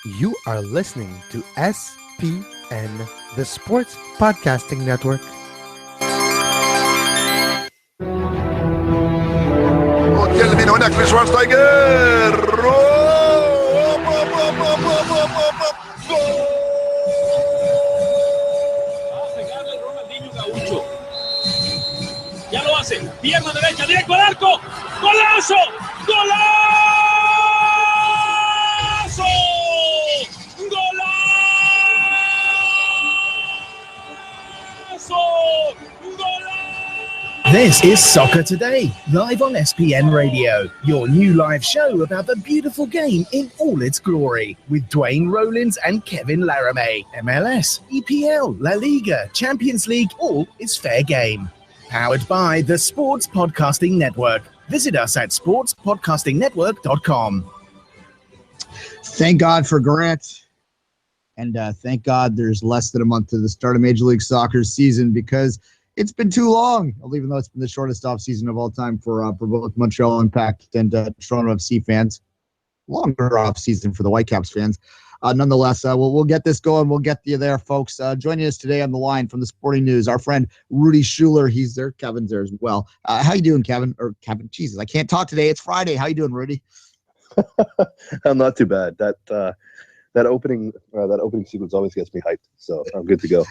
You are listening to SPN, the Sports Podcasting Network. وتكلم من هناك في شوارزنيجر Ya lo hace, pierna derecha, directo al arco, golazo, golazo, golazo. This is Soccer Today, live on SPN Radio, your new live show about the beautiful game in all its glory, with Duane, Rollins and Kevin Laramee. MLS, EPL, La Liga, Champions League, all is fair game. Powered by the Sports Podcasting Network. Visit us at sportspodcastingnetwork.com. Thank God for Grant. And thank God there's less than a month to the start of Major League Soccer's season, because it's been too long, even though it's been the shortest offseason of all time for both Montreal Impact and Toronto FC fans. Longer offseason for the Whitecaps fans. Nonetheless, we'll get this going. We'll get you there, folks. Joining us today on the line from the Sporting News, our friend Rudi Schuller. He's there. Kevin's there as well. How you doing, Kevin? Or Kevin? Jesus, I can't talk today. It's Friday. How you doing, Rudi? I'm not too bad. That opening sequence always gets me hyped, so I'm good to go.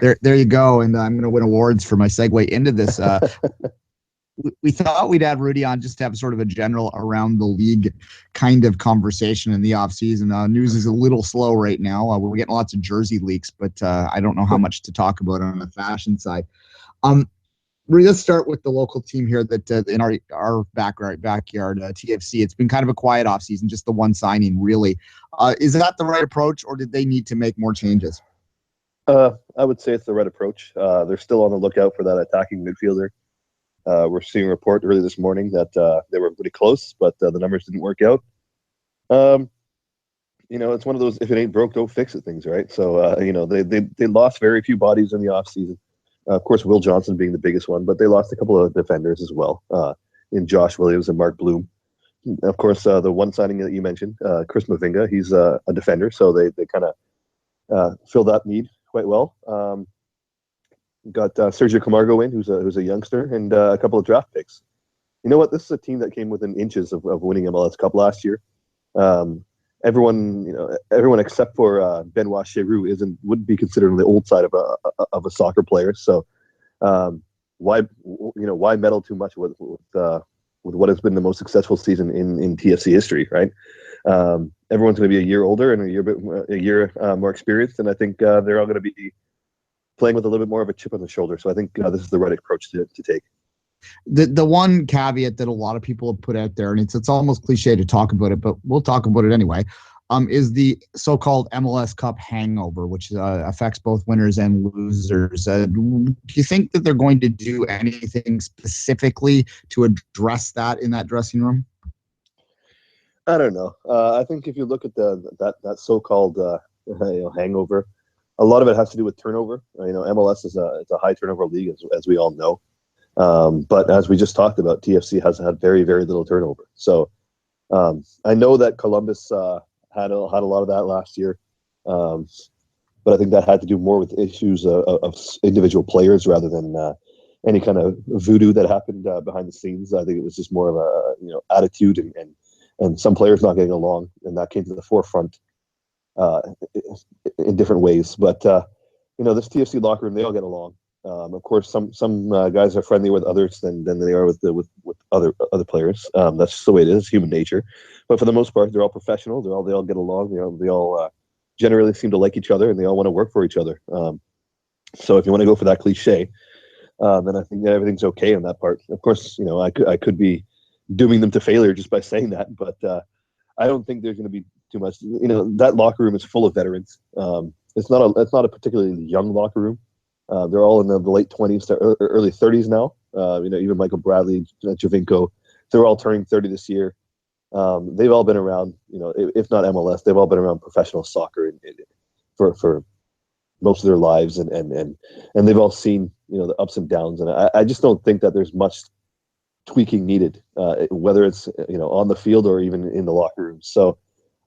There you go. And I'm going to win awards for my segue into this. We thought we'd have Rudi on just to have sort of a general around the league kind of conversation in the offseason. News is a little slow right now. We're getting lots of jersey leaks, but I don't know how much to talk about on the fashion side. Rudi, let's start with the local team here that in our backyard, TFC. It's been kind of a quiet offseason, just the one signing, really. Is that the right approach, or did they need to make more changes? I would say it's the right approach. They're still on the lookout for that attacking midfielder. We're seeing a report early this morning that they were pretty close, but the numbers didn't work out. It's one of those if it ain't broke, don't fix it things, right? So, they lost very few bodies in the offseason. Of course, Will Johnson being the biggest one, but they lost a couple of defenders as well in Josh Williams and Mark Bloom. Of course, the one signing that you mentioned, Chris Mavinga, he's a defender, so they kind of fill that need quite well. Got Sergio Camargo in, who's a youngster, and a couple of draft picks. You know what? This is a team that came within inches of winning MLS Cup last year. Everyone except for Benoit Cheroux wouldn't be considered on the old side of a soccer player. So why meddle too much with what has been the most successful season in TFC history, right? Everyone's going to be a year older and a year more experienced, and I think they're all going to be playing with a little bit more of a chip on the shoulder. So I think this is the right approach to take. The one caveat that a lot of people have put out there, and it's almost cliche to talk about it, but we'll talk about it anyway, is the so-called MLS Cup hangover, which affects both winners and losers. Do you think that they're going to do anything specifically to address that in that dressing room? I don't know. I think if you look at that so-called hangover, a lot of it has to do with turnover. MLS is a high turnover league, as we all know. But as we just talked about, TFC has had very, very little turnover. So I know that Columbus had a lot of that last year, but I think that had to do more with issues of individual players rather than any kind of voodoo that happened behind the scenes. I think it was just more of a attitude and some players not getting along, and that came to the forefront in different ways. But this TFC locker room, they all get along. Of course, some guys are friendly with others than they are with other players. That's just the way it is, human nature. But for the most part, they're all professional. They all get along. They all generally seem to like each other, and they all want to work for each other. So if you want to go for that cliche, then I think that everything's okay on that part. Of course, I could be dooming them to failure just by saying that, but I don't think there's going to be too much. That locker room is full of veterans. It's not a particularly young locker room. They're all in the late 20s to early 30s now. Even Michael Bradley, Javinko, they're all turning 30 this year. They've all been around, if not MLS, they've all been around professional soccer for most of their lives, and they've all seen the ups and downs. And I just don't think that there's much tweaking needed, whether it's on the field or even in the locker room. So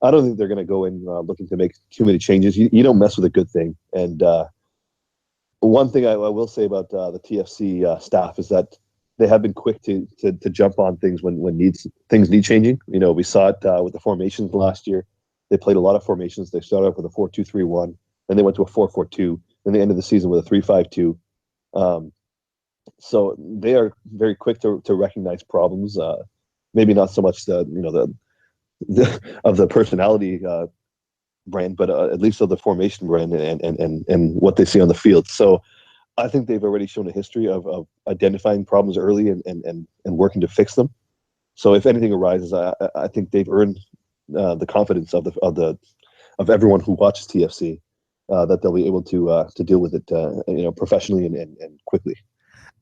I don't think they're going to go in looking to make too many changes. You don't mess with a good thing. And one thing I will say about the TFC staff is that they have been quick to jump on things when things need changing. We saw it with the formations last year. They played a lot of formations. They started off with a 4-2-3-1, then they went to a 4-4-2, then they ended the season with a 3-5-2. So they are very quick to recognize problems. Maybe not so much the of the personality brand, but at least of the formation brand and what they see on the field. So I think they've already shown a history of identifying problems early and working to fix them. So if anything arises, I think they've earned the confidence of everyone who watches TFC that they'll be able to deal with it professionally and quickly.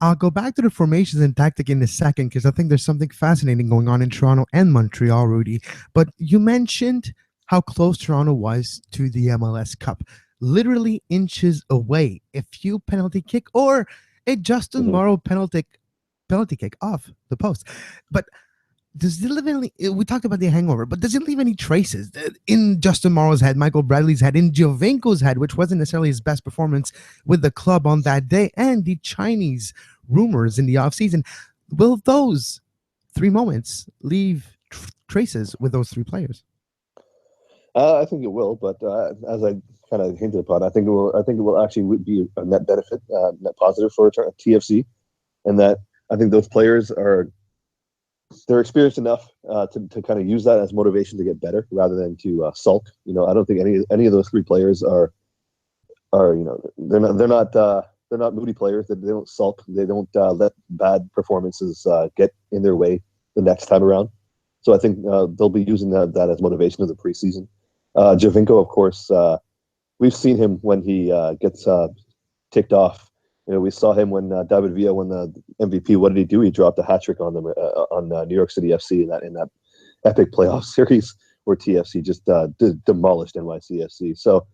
I'll go back to the formations and tactic in a second because I think there's something fascinating going on in Toronto and Montreal, Rudy. But you mentioned how close Toronto was to the MLS Cup, literally inches away. A few penalty kick or a Justin Morrow penalty kick off the post. But does it leave any? We talked about the hangover, but does it leave any traces in Justin Morrow's head, Michael Bradley's head, in Giovinco's head, which wasn't necessarily his best performance with the club on that day, and the Chinese rumors in the offseason? Will those three moments leave traces with those three players? I think it will, but as I kind of hinted upon, I think it will actually be a net benefit, net positive for TFC, and that I think those players they're experienced enough to kind of use that as motivation to get better rather than to sulk. I don't think any of those three players are they're not moody players. They don't sulk. They don't let bad performances get in their way the next time around. So I think they'll be using that as motivation of the preseason. Giovinco, of course, we've seen him when he gets ticked off. We saw him when David Villa won the MVP. What did he do? He dropped a hat trick on them on New York City FC in that epic playoff series where TFC just demolished NYCFC. So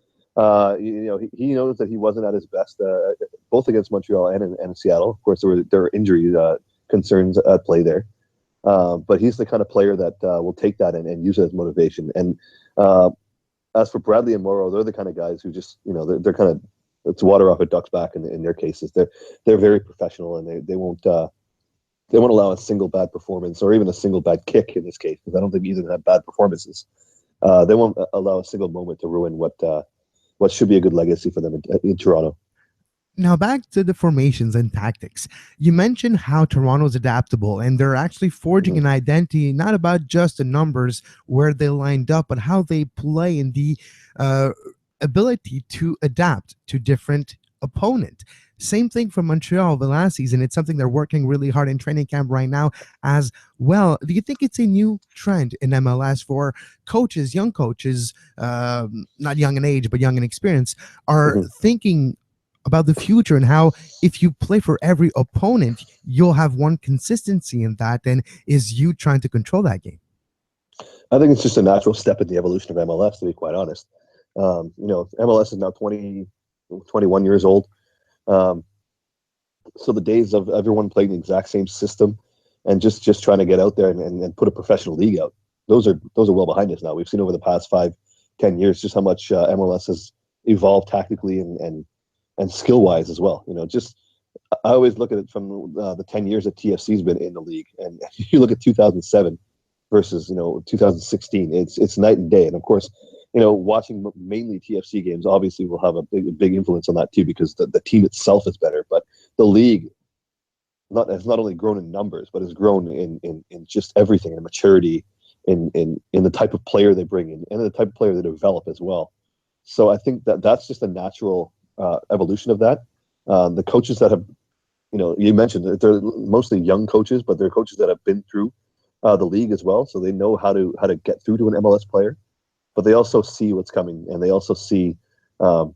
he knows that he wasn't at his best both against Montreal and Seattle. Of course, there were injury concerns at play there, but he's the kind of player that will take that and use it as motivation. And as for Bradley and Morrow, they're the kind of guys who just they're kind of, it's water off a duck's back in their cases. They're very professional, and they won't allow a single bad performance or even a single bad kick in this case, because I don't think either of them have bad performances. They won't allow a single moment to ruin what should be a good legacy for them in Toronto. Now back to the formations and tactics. You mentioned how Toronto's adaptable and they're actually forging an identity, not about just the numbers where they lined up, but how they play and the ability to adapt to different opponent. Same thing for Montreal the last season. It's something they're working really hard in training camp right now as well. Do you think it's a new trend in MLS for coaches, young coaches, not young in age, but young in experience, are thinking about the future and how if you play for every opponent, you'll have one consistency in that, and is you trying to control that game? I think it's just a natural step in the evolution of MLS, to be quite honest. MLS is now 21 years old. So the days of everyone playing the exact same system and just trying to get out there and put a professional league out, those are well behind us now. We've seen over the past 5-10 years just how much MLS has evolved tactically and skill-wise as well. I always look at it from the 10 years that TFC's been in the league, and you look at 2007 versus 2016. It's night and day. And of course, watching mainly TFC games obviously will have a big influence on that too, because the team itself is better. But the league has not only grown in numbers, but has grown in just everything, in maturity, in the type of player they bring in, and the type of player they develop as well. So I think that's just a natural evolution of that. The coaches that have, you mentioned that they're mostly young coaches, but they're coaches that have been through the league as well, so they know how to get through to an MLS player. But they also see what's coming, and they also see how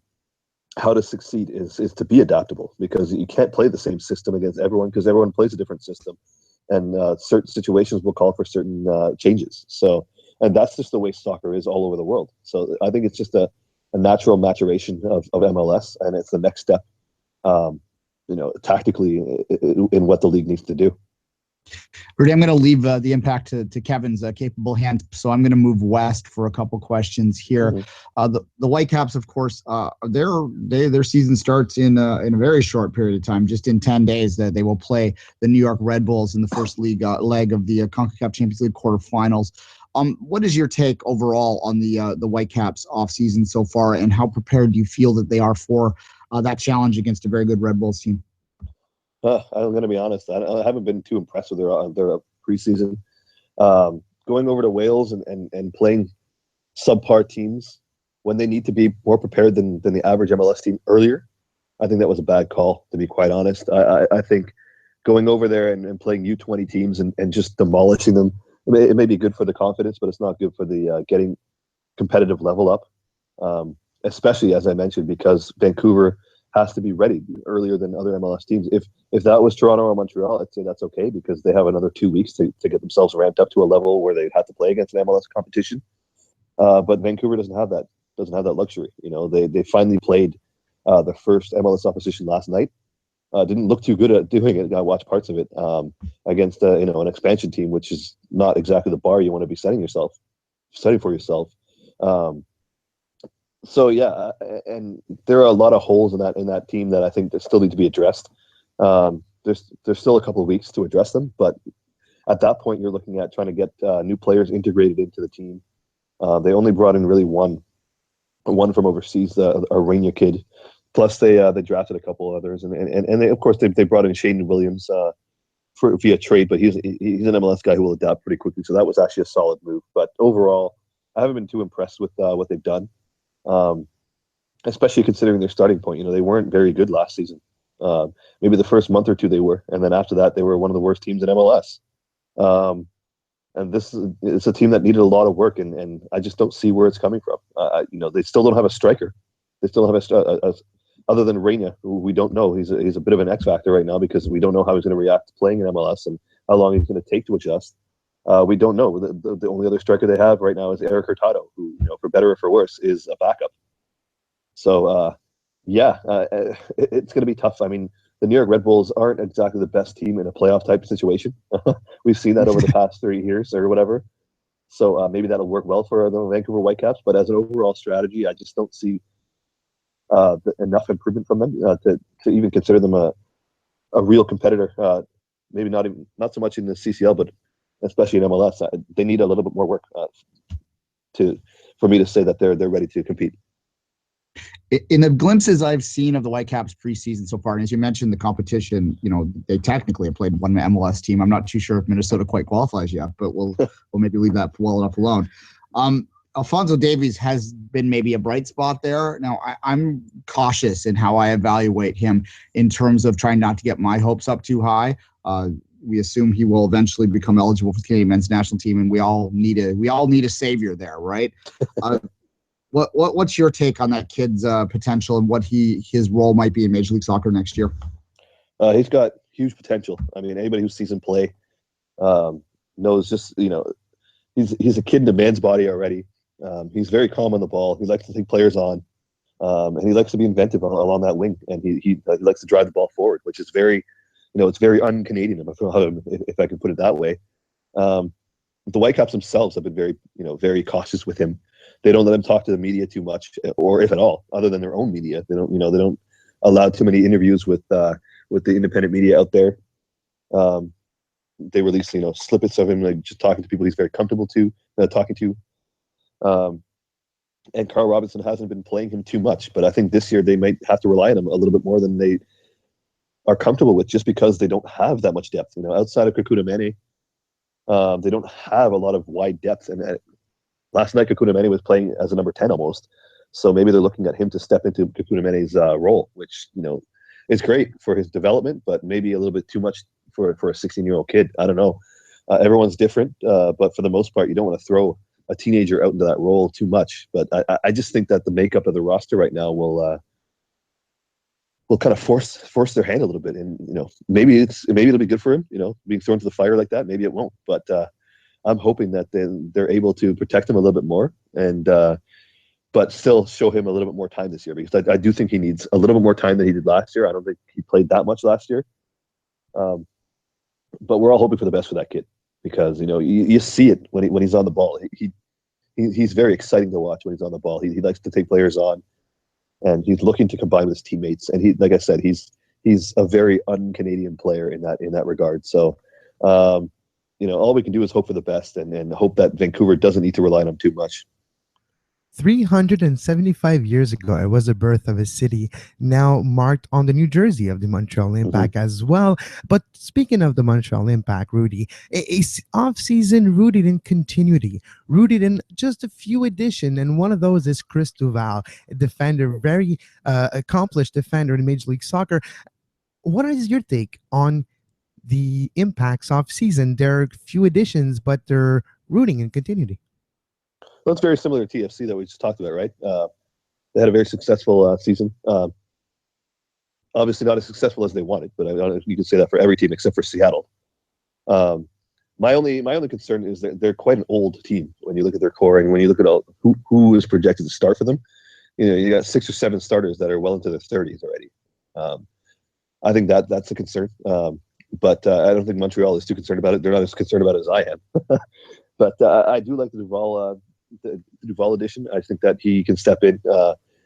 to succeed is to be adaptable, because you can't play the same system against everyone, because everyone plays a different system, and certain situations will call for certain changes. So, and that's just the way soccer is all over the world. So I think it's just a natural maturation of MLS, and it's the next step, tactically in what the league needs to do. Rudy, I'm going to leave the impact to Kevin's capable hands. So I'm going to move west for a couple questions here. Mm-hmm. The Whitecaps, of course, their season starts in a very short period of time, just in 10 days. That they will play the New York Red Bulls in the first leg of the CONCACAF Champions League quarterfinals. What is your take overall on the Whitecaps offseason so far, and how prepared do you feel that they are for that challenge against a very good Red Bulls team? I'm going to be honest. I haven't been too impressed with their preseason. Going over to Wales and playing subpar teams when they need to be more prepared than the average MLS team earlier, I think that was a bad call, to be quite honest. I think going over there and playing U20 teams and just demolishing them, it may be good for the confidence, but it's not good for the getting competitive level up, especially, as I mentioned, because Vancouver has to be ready earlier than other MLS teams. If that was Toronto or Montreal, I'd say that's okay because they have another 2 weeks to get themselves ramped up to a level where they have to play against an MLS competition. But Vancouver doesn't have that luxury. They finally played the first MLS opposition last night. Didn't look too good at doing it. I watched parts of it against an expansion team, which is not exactly the bar you want to be setting for yourself. So yeah, and there are a lot of holes in that team that I think that still need to be addressed. There's still a couple of weeks to address them, but at that point you're looking at trying to get new players integrated into the team. They only brought in really one from overseas, a Rainier kid. Plus they drafted a couple others, and they, of course they brought in Shane Williams via trade, but he's an MLS guy who will adapt pretty quickly. So that was actually a solid move. But overall, I haven't been too impressed with what they've done. Especially considering their starting point. They weren't very good last season. Maybe the first month or two they were, and then after that they were one of the worst teams in MLS. And it's a team that needed a lot of work, and I just don't see where it's coming from. They still don't have a striker. They still have a other than Reina, who we don't know. He's a bit of an X factor right now because we don't know how he's going to react to playing in MLS and how long he's going to take to adjust. We don't know. The only other striker they have right now is Eric Hurtado, who, for better or for worse, is a backup. So, it's going to be tough. I mean, the New York Red Bulls aren't exactly the best team in a playoff type situation. We've seen that over the past 3 years or whatever. So maybe that'll work well for the Vancouver Whitecaps. But as an overall strategy, I just don't see enough improvement from them to even consider them a real competitor. Maybe not so much in the CCL, but especially in MLS. They need a little bit more work for me to say that they're ready to compete. In the glimpses I've seen of the Whitecaps preseason so far, and as you mentioned, the competition, they technically have played one MLS team. I'm not too sure if Minnesota quite qualifies yet, but we'll maybe leave that well enough alone. Alphonso Davies has been maybe a bright spot there. Now, I'm cautious in how I evaluate him in terms of trying not to get my hopes up too high. We assume he will eventually become eligible for the Canadian men's national team, and we all need a savior there, right? What's your take on that kid's potential and what his role might be in Major League Soccer next year? He's got huge potential. I mean, anybody who sees him play knows he's a kid in a man's body already. He's very calm on the ball. He likes to take players on, and he likes to be inventive along that wing. And he likes to drive the ball forward, which is very, it's very un-Canadian, if I can put it that way. The Whitecaps themselves have been very, very cautious with him. They don't let him talk to the media too much, or if at all, other than their own media. They don't allow too many interviews with the independent media out there. They release, snippets of him like just talking to people he's very comfortable talking to. And Carl Robinson hasn't been playing him too much, but I think this year they might have to rely on him a little bit more than they are comfortable with, just because they don't have that much depth. Outside of Kekuta Manneh, they don't have a lot of wide depth. And last night, Kekuta Manneh was playing as a number 10 almost. So maybe they're looking at him to step into Kekuta Manneh's role, which, is great for his development, but maybe a little bit too much for a 16-year-old kid. I don't know. Everyone's different, but for the most part, you don't want to throw a teenager out into that role too much. But I just think that the makeup of the roster right now will kind of force their hand a little bit. And, maybe it'll be good for him, being thrown to the fire like that. Maybe it won't. But I'm hoping that they're able to protect him a little bit more and but still show him a little bit more time this year, because I do think he needs a little bit more time than he did last year. I don't think he played that much last year. but we're all hoping for the best for that kid because you see it when he's on the ball. He's very exciting to watch when he's on the ball. He likes to take players on, and he's looking to combine with his teammates. And like I said, he's a very un-Canadian player in that regard. So, all we can do is hope for the best and hope that Vancouver doesn't need to rely on him too much. 375 years ago, it was the birth of a city now marked on the New Jersey of the Montreal Impact as well. But speaking of the Montreal Impact, Rudy, a off-season rooted in continuity, rooted in just a few additions, and one of those is Chris Duval, a defender, very accomplished defender in Major League Soccer. What is your take on the Impact's off-season? There are few additions, but they're rooting in continuity. Well, it's very similar to TFC that we just talked about, right? They had a very successful season. Obviously not as successful as they wanted, but I don't know if you can say that for every team except for Seattle. My only concern is that they're quite an old team when you look at their core and when you look at who is projected to start for them. You got 6 or 7 starters that are well into their 30s already. I think that's a concern. But I don't think Montreal is too concerned about it. They're not as concerned about it as I am. But I do like the Duval edition. I think that he can step in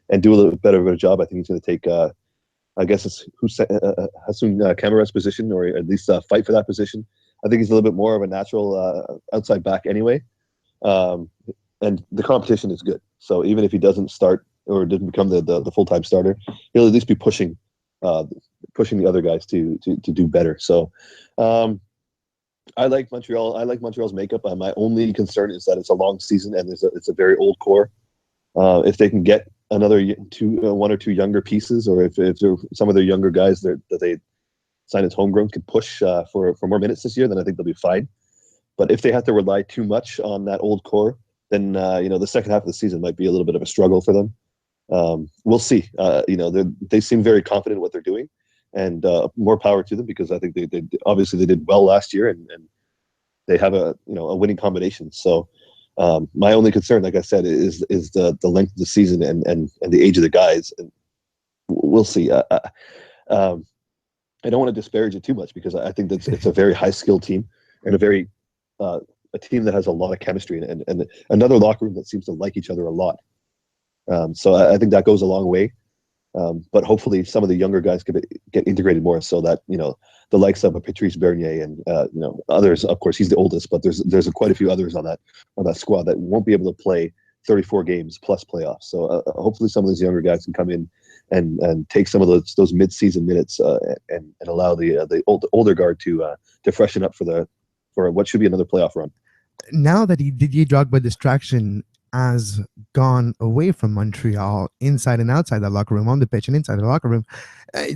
and do a little bit better of a job. I think he's going to take, I guess it's Hassan Kamara's position, or at least fight for that position. I think he's a little bit more of a natural outside back anyway. And the competition is good. So even if he doesn't start or doesn't become the full-time starter, he'll at least be pushing the other guys to do better. So I like Montreal. I like Montreal's makeup. My only concern is that it's a long season and it's a very old core. If they can get another 1 or 2 younger pieces, or if some of their younger guys that they sign as homegrown can push for more minutes this year, then I think they'll be fine. But if they have to rely too much on that old core, then the second half of the season might be a little bit of a struggle for them. We'll see. They seem very confident in what they're doing. And more power to them, because I think they obviously they did well last year, and they have a winning combination. So my only concern, like I said, is the length of the season and the age of the guys. And we'll see. I don't want to disparage it too much, because I think that it's a very high skilled team and a team that has a lot of chemistry and another locker room that seems to like each other a lot. So I think that goes a long way. But hopefully some of the younger guys could get integrated more, so that the likes of Patrice Bernier and others. Of course, he's the oldest, but there's quite a few others on that squad that won't be able to play 34 games plus playoffs. So hopefully some of those younger guys can come in and take some of those mid-season minutes and allow the older guard to freshen up for what should be another playoff run. Now that Didier Drogba distraction has gone away from Montreal, inside and outside the locker room, on the pitch and inside the locker room,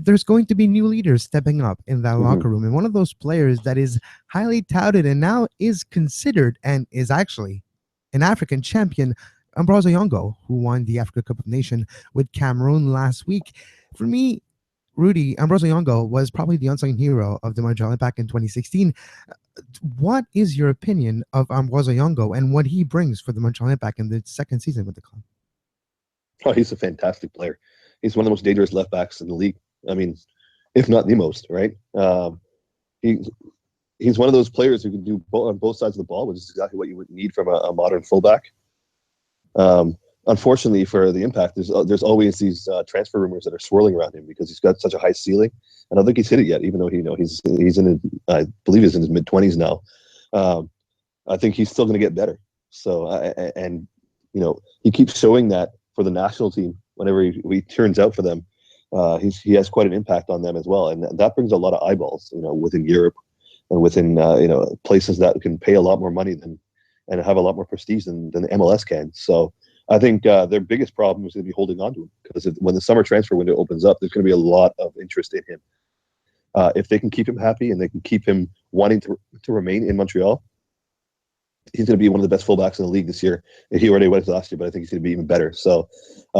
there's going to be new leaders stepping up in that locker room. And one of those players that is highly touted and now is considered and is actually an African champion, Ambroise Oyongo, who won the Africa Cup of Nations with Cameroon last week. For me, Rudy, Ambroise Oyongo was probably the unsung hero of the Montreal Impact in 2016. What is your opinion of Ambroise Oyongo and what he brings for the Montreal Impact in the second season with the club? Oh, he's a fantastic player. He's one of the most dangerous left backs in the league. I mean, if not the most, right? He's one of those players who can do on both sides of the ball, which is exactly what you would need from a modern fullback. Unfortunately for the Impact, there's always these transfer rumors that are swirling around him, because he's got such a high ceiling, and I don't think he's hit it yet. Even though he's in I believe he's in his mid-20s now. I think he's still going to get better. So he keeps showing that for the national team. Whenever he turns out for them, he has quite an impact on them as well, and that brings a lot of eyeballs, within Europe and within places that can pay a lot more money and have a lot more prestige than the MLS can. So I think their biggest problem is going to be holding on to him, because when the summer transfer window opens up, there's going to be a lot of interest in him. If they can keep him happy and they can keep him wanting to remain in Montreal, he's going to be one of the best fullbacks in the league this year. He already was last year, but I think he's going to be even better. So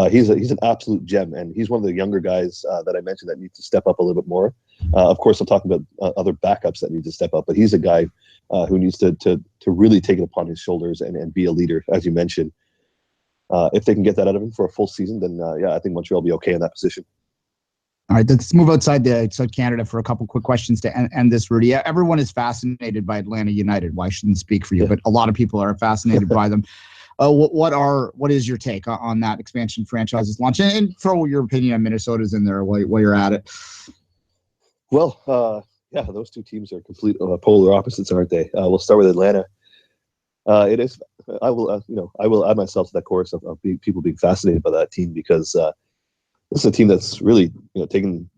he's an absolute gem, and he's one of the younger guys that I mentioned that needs to step up a little bit more. Of course, I'm talking about other backups that need to step up, but he's a guy who needs to really take it upon his shoulders and be a leader, as you mentioned. If they can get that out of him for a full season, then I think Montreal will be okay in that position. All right, let's move outside Canada for a couple quick questions to end this, Rudy. Everyone is fascinated by Atlanta United. Well, I shouldn't speak for you, but a lot of people are fascinated by them. What is your take on that expansion franchise's launch? And throw your opinion on Minnesota's in there while you're at it. Well, yeah, those two teams are complete polar opposites, aren't they? We'll start with Atlanta. It is. I will add myself to that chorus of people being fascinated by that team because this is a team that's really taking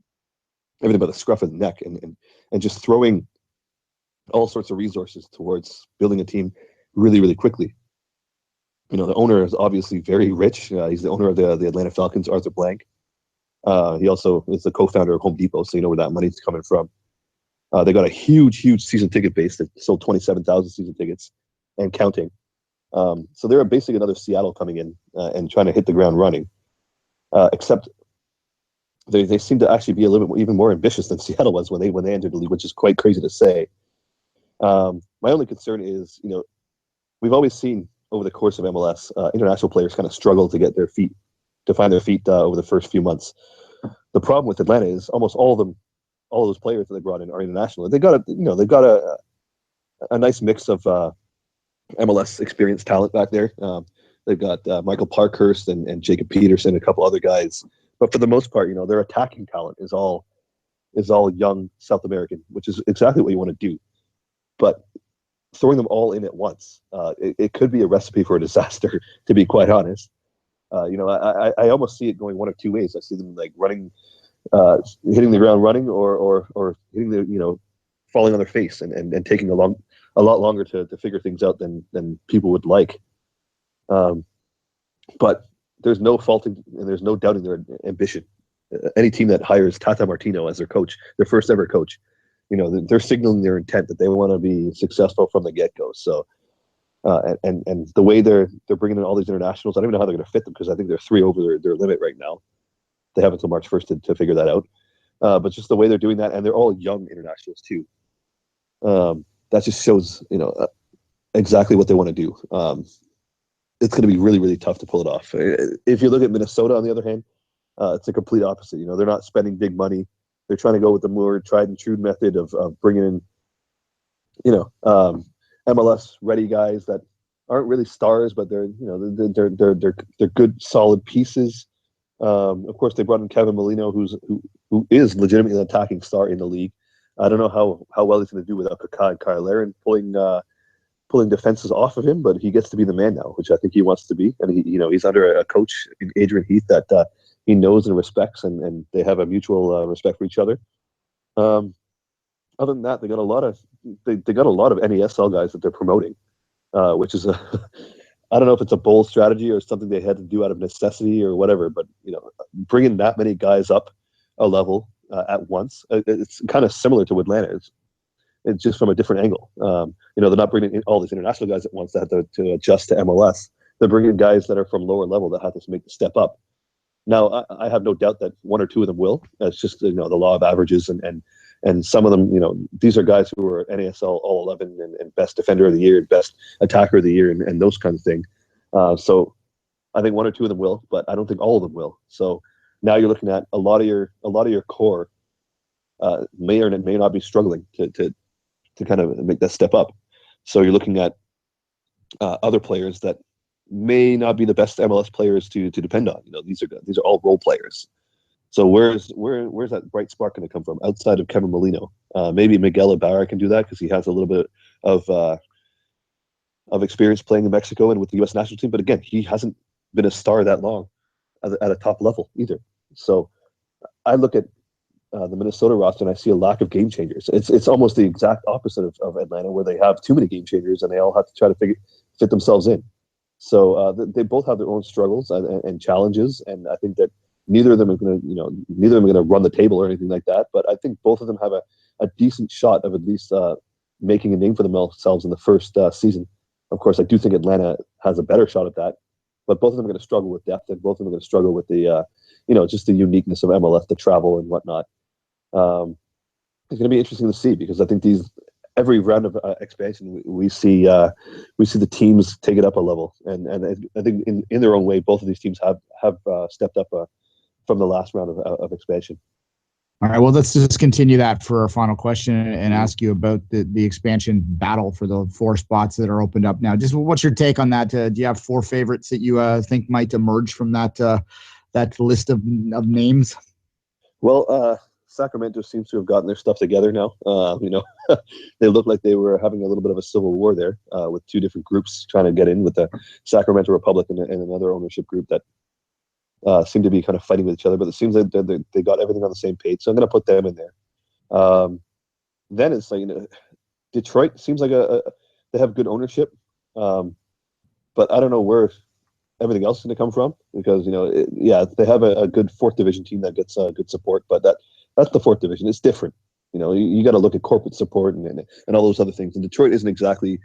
everything by the scruff of the neck and just throwing all sorts of resources towards building a team really, really quickly. The owner is obviously very rich. He's the owner of the Atlanta Falcons, Arthur Blank. He also is the co-founder of Home Depot, so you know where that money's coming from. They got a huge season ticket base that sold 27,000 season tickets and counting. So they're basically another Seattle coming in and trying to hit the ground running. Except they seem to actually be a little bit even more ambitious than Seattle was when they entered the league, which is quite crazy to say. My only concern is, we've always seen over the course of MLS, international players kind of struggle to find their feet over the first few months. The problem with Atlanta is almost all of those players that they brought in are international. They've got a nice mix of MLS experienced talent back there. They've got Michael Parkhurst and Jacob Peterson, and a couple other guys. But for the most part, their attacking talent is all young South American, which is exactly what you want to do. But throwing them all in at once, it could be a recipe for a disaster, to be quite honest. I almost see it going one of two ways. I see them like running, hitting the ground running, or hitting the falling on their face and taking a lot longer to figure things out than people would like. But there's no faulting and there's no doubting their ambition. Any team that hires Tata Martino as their coach, their first ever coach, they're signaling their intent that they want to be successful from the get-go. So, and the way they're bringing in all these internationals, I don't even know how they're going to fit them because I think they're 3 over their limit right now. They have until March 1st to figure that out. But just the way they're doing that, and they're all young internationals too. That just shows, exactly what they want to do. It's going to be really, really tough to pull it off. If you look at Minnesota, on the other hand, it's a complete opposite. They're not spending big money. They're trying to go with the more tried and true method of bringing in, MLS ready guys that aren't really stars, but they're good, solid pieces. Of course, they brought in Kevin Molino, who is legitimately an attacking star in the league. I don't know how well he's going to do without Kaká and Kyle Larin pulling defenses off of him, but he gets to be the man now, which I think he wants to be. And he's under a coach, Adrian Heath, that he knows and respects, and they have a mutual respect for each other. Other than that, they got a lot of NASL guys that they're promoting, which is I don't know if it's a bold strategy or something they had to do out of necessity or whatever. But bringing that many guys up a level at once, it's kind of similar to Atlanta. It's just from a different angle. They're not bringing in all these international guys at once that have to adjust to MLS. They're bringing guys that are from lower level that have to make the step up. Now, I have no doubt that 1 or 2 of them will. It's just the law of averages, and some of them, these are guys who are NASL All-11 and best defender of the year, and best attacker of the year, and those kinds of things. So I think 1 or 2 of them will, but I don't think all of them will. So now you're looking at a lot of your core may or may not be struggling to kind of make that step up. So you're looking at other players that may not be the best MLS players to depend on. These are all role players. So where's that bright spark going to come from outside of Kevin Molino? Maybe Miguel Ibarra can do that because he has a little bit of experience playing in Mexico and with the U.S. national team. But again, he hasn't been a star that long at a top level either. So I look at the Minnesota roster and I see a lack of game changers. It's almost the exact opposite of Atlanta, where they have too many game changers and they all have to try to fit themselves in. So they both have their own struggles and challenges, and I think that neither of them are going to run the table or anything like that. But I think both of them have a decent shot of at least making a name for themselves in the first season. Of course, I do think Atlanta has a better shot at that, but both of them are going to struggle with depth, and both of them are going to struggle with the just the uniqueness of MLS, the travel and whatnot. It's going to be interesting to see, because I think every round of expansion, we see the teams take it up a level, and I think in their own way, both of these teams have stepped up from the last round of expansion. All right, well, let's just continue that for our final question and ask you about the expansion battle for the 4 spots that are opened up now. Just what's your take on that? Do you have 4 favorites that you think might emerge from that list of names? Well, Sacramento seems to have gotten their stuff together now. They look like they were having a little bit of a civil war there with 2 different groups trying to get in, with the Sacramento Republic and another ownership group that seem to be kind of fighting with each other. But it seems like they got everything on the same page, so I'm going to put them in there. Then it's like, Detroit seems like they have good ownership, but I don't know where everything else is going to come from, because they have a good 4th division team that gets good support, but that's the 4th division. It's different. You got to look at corporate support and all those other things. And Detroit isn't exactly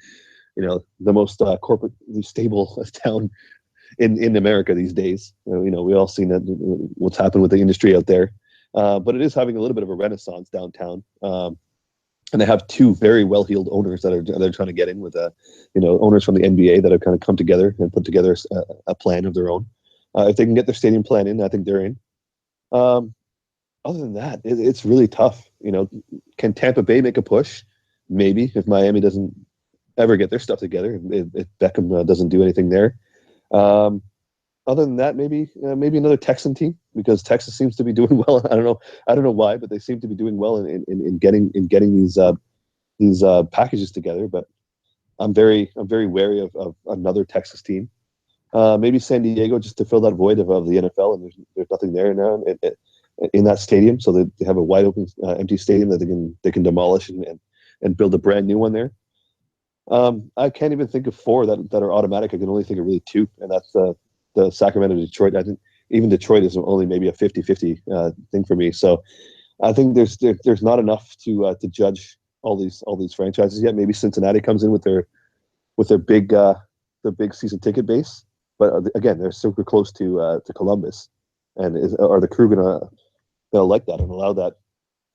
the most corporately stable town in America these days. We all seen that what's happened with the industry out there, but it is having a little bit of a renaissance downtown. And they have 2 very well-heeled owners that are trying to get in with owners from the NBA that have kind of come together and put together a plan of their own. If they can get their stadium plan in, I think they're in. Other than that, it's really tough. Can Tampa Bay make a push? Maybe, if Miami doesn't ever get their stuff together, if Beckham doesn't do anything there. Other than that, maybe another Texan team, because Texas seems to be doing well. I don't know why, but they seem to be doing well in getting these packages together. But I'm very wary of another Texas team. Maybe San Diego, just to fill that void of the NFL, and there's nothing there now in that stadium, so they have a wide open empty stadium that they can demolish and build a brand new one there. I can't even think of 4 that are automatic. I can only think of really 2, and that's the Sacramento, Detroit. I think even Detroit is only maybe a 50-50 thing for me. So I think there's not enough to judge all these franchises yet. Maybe Cincinnati comes in with their big season ticket base, but again, they're super close to Columbus, and are the Crew gonna like that and allow that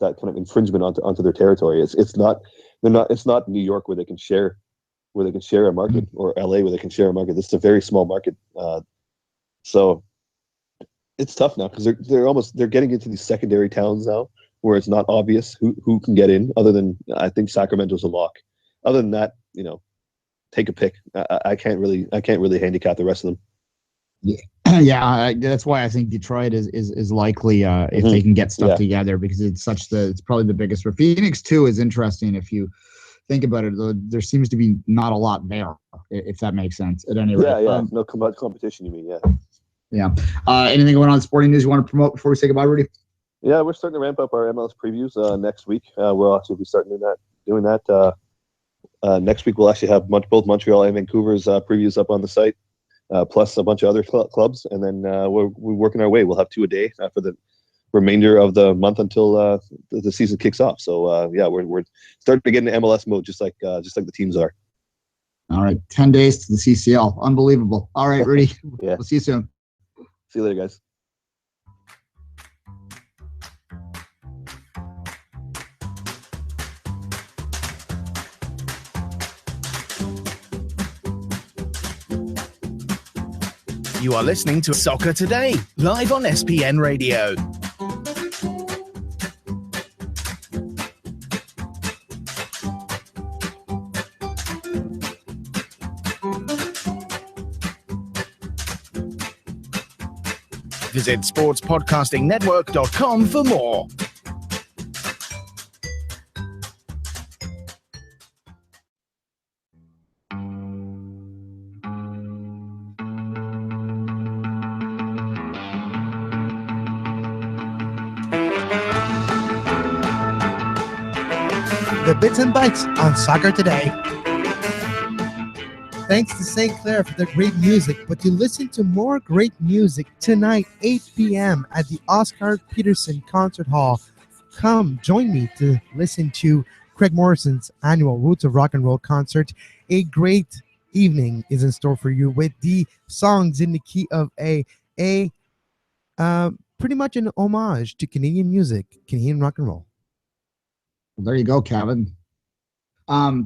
kind of infringement onto their territory? It's not New York where they can share a market, or LA where they can share a market. This is a very small market, so it's tough now, because they're getting into these secondary towns now where it's not obvious who can get in. Other than, I think Sacramento's a lock. Other than that, take a pick. I can't really handicap the rest of them. Yeah, that's why I think Detroit is likely if they can get stuff together, because it's probably the biggest. For Phoenix too is interesting. If you think about it, there seems to be not a lot there, if that makes sense. At any rate, no competition. You mean? Yeah. Anything going on in sporting news you want to promote before we say goodbye, Rudy? Yeah, we're starting to ramp up our MLS previews next week. We'll actually be starting doing that. Next week we'll actually have both Montreal and Vancouver's previews up on the site, plus a bunch of other clubs, and then we're working our way. We'll have 2 a day for the remainder of the month until the season kicks off. So we're starting to get into MLS mode, just like the teams are. All right, 10 days to the CCL, unbelievable. All right, Rudy, We'll see you soon. See you later, guys. You are listening to Soccer Today, live on SPN Radio. Visit sportspodcastingnetwork.com for more. The bits and bytes on Soccer Today. Thanks to St. Clair for the great music, but you listen to more great music tonight, 8 p.m. at the Oscar Peterson Concert Hall. Come join me to listen to Craig Morrison's annual Roots of Rock and Roll concert. A great evening is in store for you with the songs in the key of A, pretty much an homage to Canadian music, Canadian rock and roll. Well, there you go, Kevin.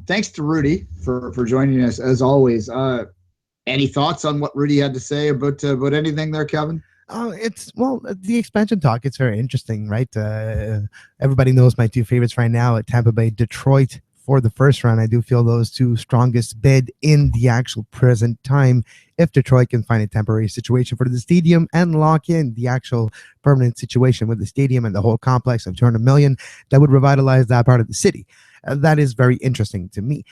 Thanks to Rudy for joining us as always. Any thoughts on what Rudy had to say about anything there, Kevin? The expansion talk. It's very interesting, right? Everybody knows my two favorites right now at Tampa Bay, Detroit for the first round. I do feel those two strongest bid in the actual present time. If Detroit can find a temporary situation for the stadium and lock in the actual permanent situation with the stadium and the whole complex of 200 million, that would revitalize that part of the city. That is very interesting to me.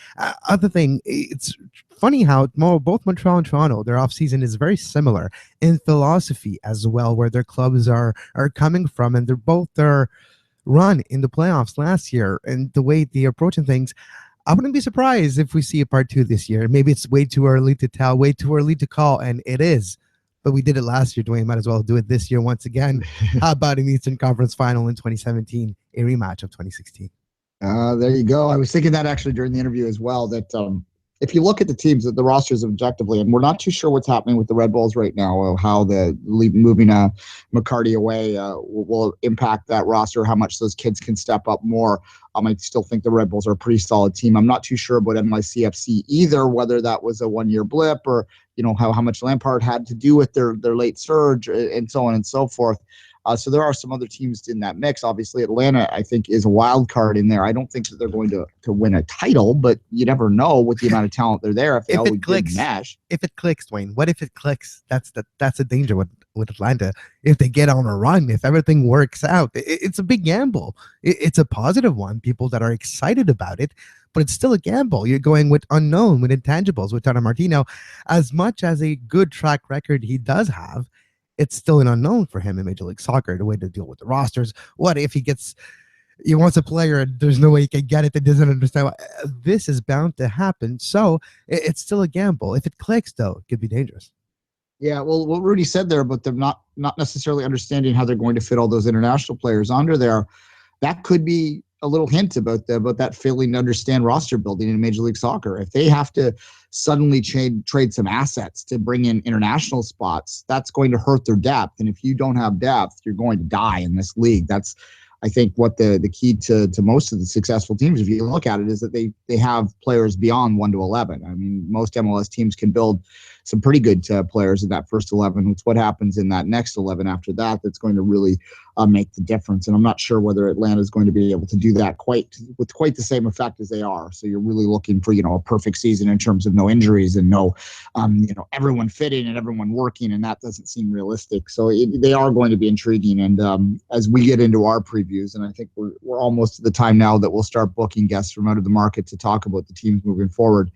Other thing, it's funny how both Montreal and Toronto, their offseason is very similar in philosophy as well, where their clubs are coming from, and they're both their run in the playoffs last year and the way they're approaching things. I wouldn't be surprised if we see a part two this year. Maybe it's way too early to tell, way too early to call, and it is. But we did it last year, Duane. Might as well do it this year once again. How about an Eastern Conference final in 2017, a rematch of 2016? There you go. I was thinking that actually during the interview as well, that if you look at the teams, the rosters objectively, and we're not too sure what's happening with the Red Bulls right now, how the moving McCarty away will impact that roster, how much those kids can step up more. I still think the Red Bulls are a pretty solid team. I'm not too sure about NYCFC either, whether that was a one-year blip or, how much Lampard had to do with their late surge and so on and so forth. So there are some other teams in that mix. Obviously, Atlanta, I think, is a wild card in there. I don't think that they're going to win a title, but you never know with the amount of talent they're there. If it clicks, if it clicks, Duane, what if it clicks? That's the danger with Atlanta. If they get on a run, if everything works out, it's a big gamble. It's a positive one. People that are excited about it, but it's still a gamble. You're going with unknown, with intangibles, with Tata Martino. As much as a good track record he does have, it's still an unknown for him in Major League Soccer, the way to deal with the rosters. What if he wants a player and there's no way he can get it, that doesn't understand why? This is bound to happen. So it's still a gamble. If it clicks, though, it could be dangerous. Yeah, well, what Rudi said there about them not necessarily understanding how they're going to fit all those international players under there, that could be a little hint about that failing to understand roster building in Major League Soccer. If they have to suddenly trade some assets to bring in international spots, that's going to hurt their depth. And if you don't have depth, you're going to die in this league. That's, I think, what the key to most of the successful teams, if you look at it, is that they have players beyond 1 to 11. I mean, most MLS teams can build some pretty good players in that first 11. It's what happens in that next 11 after that that's going to really make the difference. And I'm not sure whether Atlanta is going to be able to do that with quite the same effect as they are. So you're really looking for, a perfect season in terms of no injuries and no, everyone fitting and everyone working, and that doesn't seem realistic. So they are going to be intriguing. And as we get into our previews, and I think we're almost at the time now that we'll start booking guests from out of the market to talk about the teams moving forward,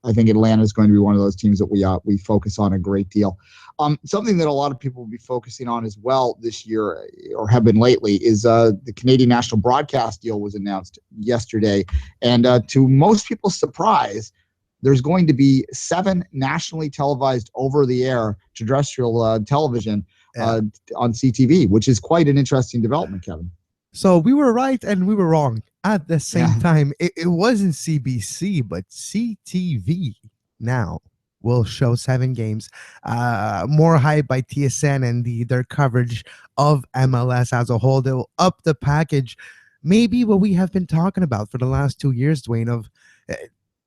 I think Atlanta is going to be one of those teams that we focus on a great deal. Something that a lot of people will be focusing on as well this year, or have been lately, is the Canadian national broadcast deal was announced yesterday. And to most people's surprise, there's going to be 7 nationally televised over-the-air terrestrial television on CTV, which is quite an interesting development, Kevin. So we were right and we were wrong at the same time. It wasn't CBC, but CTV now will show 7 games. More hype by TSN and their coverage of MLS as a whole. They will up the package. Maybe what we have been talking about for the last 2 years, Duane, of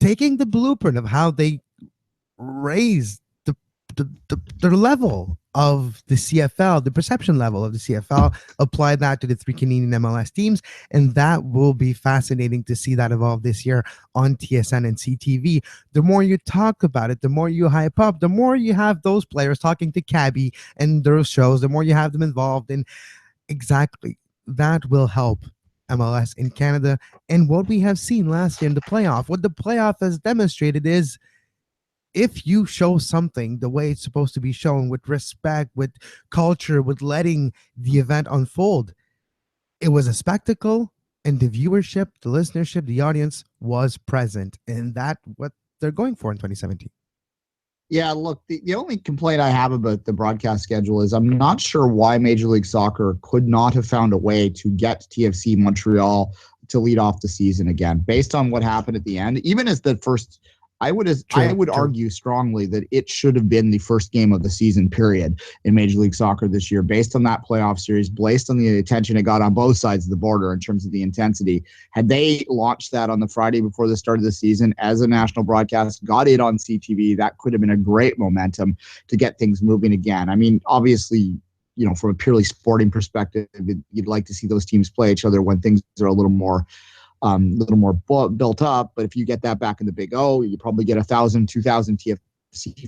taking the blueprint of how they raise the level of the CFL, the perception level of the CFL, apply that to the 3 Canadian MLS teams, and that will be fascinating to see that evolve this year on TSN and CTV. The more you talk about it, the more you hype up, the more you have those players talking to Cabby and those shows, the more you have them involved in. Exactly. That will help MLS in Canada. And what we have seen last year in the playoff, what the playoff has demonstrated is, if you show something the way it's supposed to be shown, with respect, with culture, with letting the event unfold, it was a spectacle, and the viewership, the listenership, the audience was present. And that's what they're going for in 2017. Yeah, look, the only complaint I have about the broadcast schedule is I'm not sure why Major League Soccer could not have found a way to get TFC Montreal to lead off the season again, based on what happened at the end. Even as the first, I would argue strongly that it should have been the first game of the season, period, in Major League Soccer this year, based on that playoff series, based on the attention it got on both sides of the border in terms of the intensity. Had they launched that on the Friday before the start of the season as a national broadcast, got it on CTV, that could have been a great momentum to get things moving again. I mean, obviously, from a purely sporting perspective, you'd like to see those teams play each other when things are a little more built up. But if you get that back in the Big O, you probably get 1,000, 2,000 TFC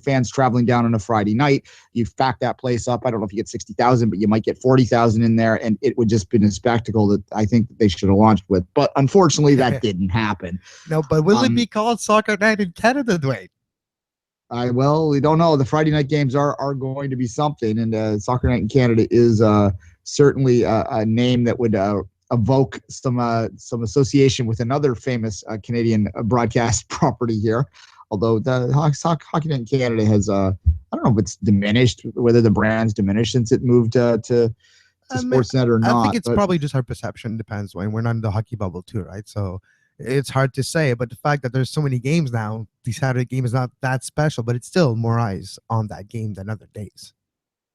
fans traveling down on a Friday night. You back that place up. I don't know if you get 60,000, but you might get 40,000 in there, and it would just been a spectacle that I think they should have launched with. But unfortunately, that didn't happen. No, but will it be called Soccer Night in Canada, Duane? Well, we don't know. The Friday night games are going to be something, and Soccer Night in Canada is certainly a name that would evoke some association with another famous Canadian broadcast property here. Although the Hockey Night in Canada has, I don't know if it's diminished, whether the brand's diminished since it moved to Sportsnet or not. I think it's probably just our perception. Depends, when we're not in the hockey bubble too, right? So it's hard to say. But the fact that there's so many games now, the Saturday game is not that special, but it's still more eyes on that game than other days.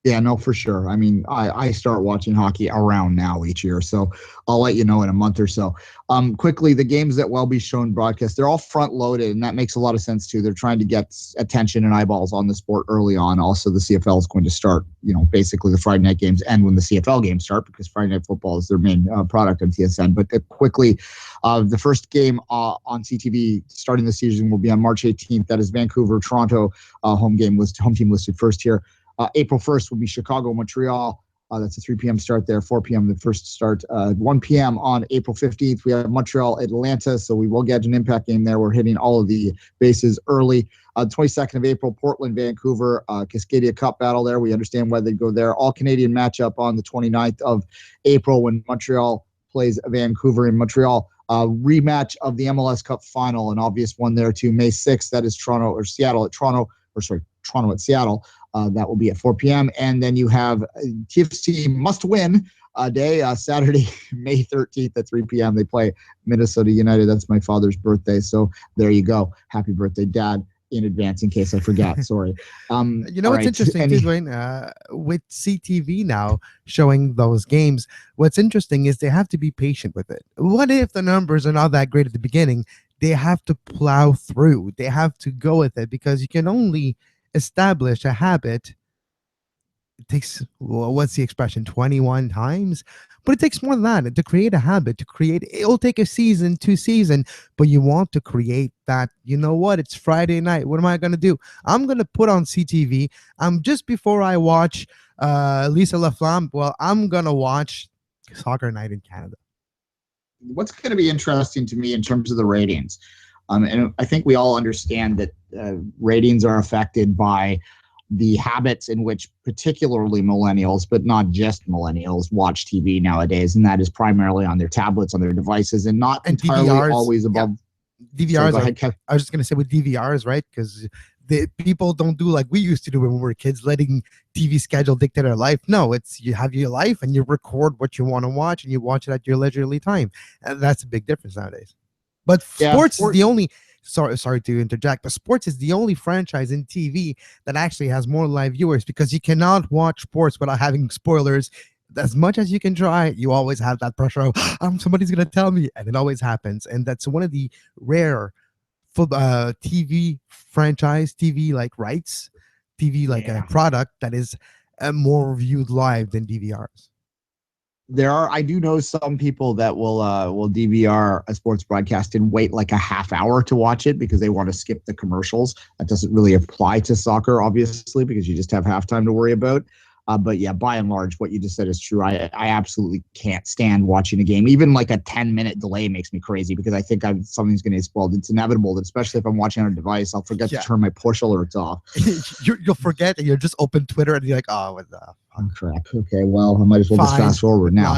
Yeah, no, for sure. I mean, I start watching hockey around now each year, so I'll let you know in a month or so. Quickly, the games that will be shown broadcast, they're all front-loaded, and that makes a lot of sense, too. They're trying to get attention and eyeballs on the sport early on. Also, the CFL is going to start, basically the Friday night games end when the CFL games start, because Friday Night Football is their main product on TSN. But quickly, the first game on CTV starting the season will be on March 18th. That is Vancouver-Toronto home team listed first here. April 1st will be Chicago-Montreal. That's a 3 p.m. start there, 4 p.m. the first start. 1 p.m. on April 15th, we have Montreal-Atlanta, so we will get an impact game there. We're hitting all of the bases early. 22nd of April, Portland-Vancouver, Cascadia Cup battle there. We understand why they go there. All-Canadian matchup on the 29th of April when Montreal plays Vancouver in Montreal. Rematch of the MLS Cup final, an obvious one there too. May 6th, that is Toronto at Seattle. That will be at 4 p.m. And then you have TFC must win day, Saturday, May 13th at 3 p.m. They play Minnesota United. That's my father's birthday. So there you go. Happy birthday, Dad, in advance in case I forgot. Sorry. What's interesting too, Duane, with CTV now showing those games, what's interesting is they have to be patient with it. What if the numbers are not that great at the beginning? They have to plow through. They have to go with it, because you can only establish a habit. It takes, what's the expression, 21 times? But it takes more than that to create a habit. It'll take a season, 2 seasons, but you want to create that. You know what? It's Friday night. What am I going to do? I'm going to put on CTV. Just before I watch Lisa Laflamme, I'm going to watch Soccer Night in Canada. What's going to be interesting to me in terms of the ratings, and I think we all understand that ratings are affected by the habits in which particularly millennials, but not just millennials, watch TV nowadays, and that is primarily on their tablets, on their devices, and not entirely DVRs, always above. DVRs. Sorry, go ahead, I was just going to say with DVRs, right? Because the people don't do like we used to do when we were kids, letting TV schedule dictate our life. No, it's you have your life and you record what you want to watch and you watch it at your leisurely time, and that's a big difference nowadays. But sports is the only. Sorry to interject, but sports is the only franchise in TV that actually has more live viewers, because you cannot watch sports without having spoilers. As much as you can try, you always have that pressure of somebody's going to tell me, and it always happens. And that's one of the rare TV franchise, TV like rights, TV like a product that is more viewed live than DVRs. I do know some people that will DVR a sports broadcast and wait like a half hour to watch it because they want to skip the commercials. That doesn't really apply to soccer, obviously, because you just have halftime to worry about. But yeah, by and large, what you just said is true. I absolutely can't stand watching a game. Even like a 10-minute delay makes me crazy, because I think something's going to get spoiled. It's inevitable, especially if I'm watching on a device. I'll forget to turn my push alerts off. You'll forget, and you'll just open Twitter and you're like, oh, what the fuck? Crap. Okay, well, I might as well just fast forward now.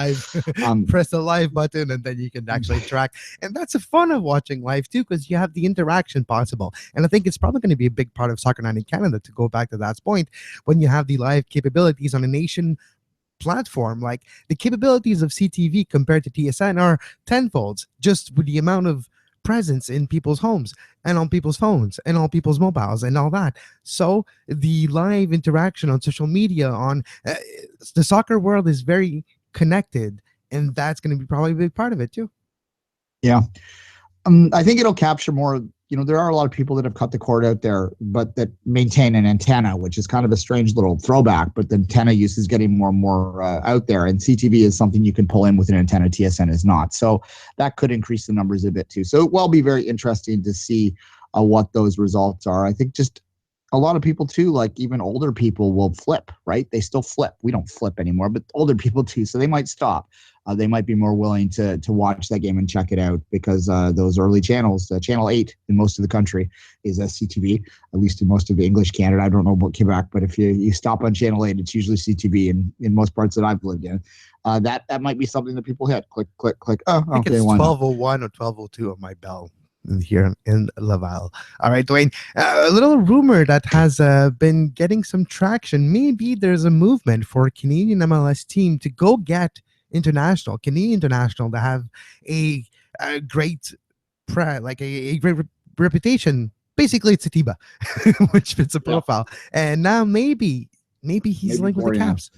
Press the live button, and then you can actually track. And that's the fun of watching live too, because you have the interaction possible. And I think it's probably going to be a big part of Soccer Night in Canada, to go back to that point, when you have the live capabilities on a nation platform. Like, the capabilities of CTV compared to TSN are tenfolds, just with the amount of presence in people's homes and on people's phones and on people's mobiles and all that. So the live interaction on social media, on the soccer world, is very connected, and that's going to be probably a big part of it too. Yeah. I think it'll capture more. There are a lot of people that have cut the cord out there, but that maintain an antenna, which is kind of a strange little throwback. But the antenna use is getting more and more out there, and CTV is something you can pull in with an antenna. TSN is not, so that could increase the numbers a bit too. So it will be very interesting to see what those results are. I think just a lot of people too, like even older people, will flip. Right? They still flip. We don't flip anymore, but older people too. So they might stop. They might be more willing to watch that game and check it out because those early channels, Channel 8 in most of the country is CTV, at least in most of English Canada. I don't know about Quebec, but if you stop on Channel 8, it's usually CTV in most parts that I've lived in. That might be something that people hit. Click, click, click. Oh, I think okay, it's why not? 12:01 or 12:02 of my bell here in Laval. All right, Duane, a little rumor that has been getting some traction. Maybe there's a movement for a Canadian MLS team to go get Canadian international to have a great a great reputation. Basically, it's Atiba, which fits the profile. And now maybe he's linked with the Caps.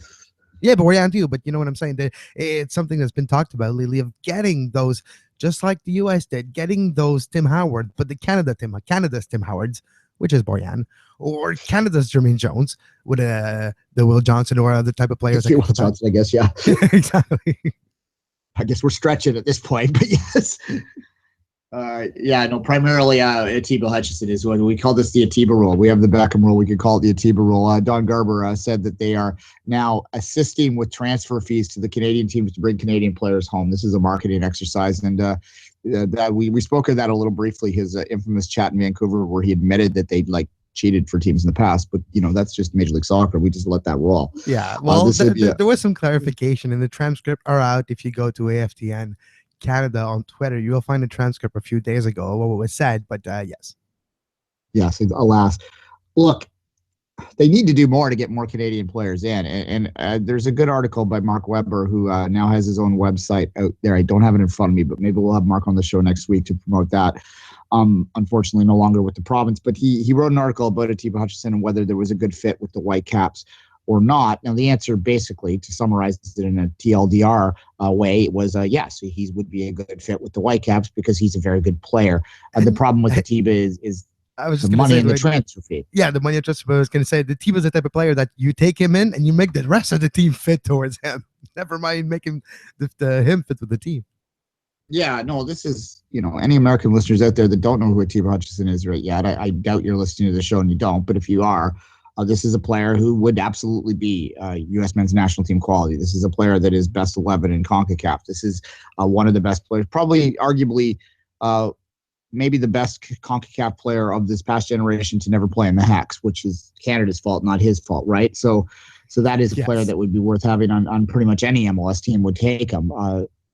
Yeah, but we're too. But you know what I'm saying? It's something that's been talked about lately of getting those, just like the US did, getting those Tim Howard, but Canada's Tim Howards, which is Boyan, or Canada's Jermaine Jones with the Will Johnson or other type of players. Will Johnson, I guess, yeah. Exactly. I guess we're stretching at this point, but yes. Primarily Atiba Hutchinson is what we call this the Atiba rule. We have the Beckham rule. We could call it the Atiba rule. Don Garber said that they are now assisting with transfer fees to the Canadian teams to bring Canadian players home. This is a marketing exercise. And that we spoke of that a little briefly, his infamous chat in Vancouver where he admitted that they'd cheated for teams in the past, but that's just Major League Soccer. We just let that roll. Yeah. Well, there was some clarification and the transcript are out. If you go to AFTN Canada on Twitter, you'll find a transcript a few days ago what was said, but yes, alas. Look, they need to do more to get more Canadian players in, and there's a good article by Mark Weber who now has his own website out there. I don't have it in front of me, but maybe we'll have Mark on the show next week to promote that. Unfortunately no longer with the province, but he wrote an article about Atiba Hutchinson and whether there was a good fit with the Whitecaps or not. Now, the answer, basically, to summarize it in a TLDR way, was yes, he would be a good fit with the Whitecaps because he's a very good player. The problem with Atiba is I was the just money and the transfer fee. Yeah, the money and transfer fee. I was going to say the Atiba's the type of player that you take him in and you make the rest of the team fit towards him. Never mind making him fit with the team. Yeah, no, this is, any American listeners out there that don't know who Atiba Hutchinson is right yet, I doubt you're listening to the show and you don't, but if you are, this is a player who would absolutely be U.S. men's national team quality. This is a player that is best 11 in CONCACAF. This is one of the best players, probably arguably maybe the best CONCACAF player of this past generation to never play in the Hex, which is Canada's fault, not his fault, right? So that is a player that would be worth having on pretty much any MLS team would take him.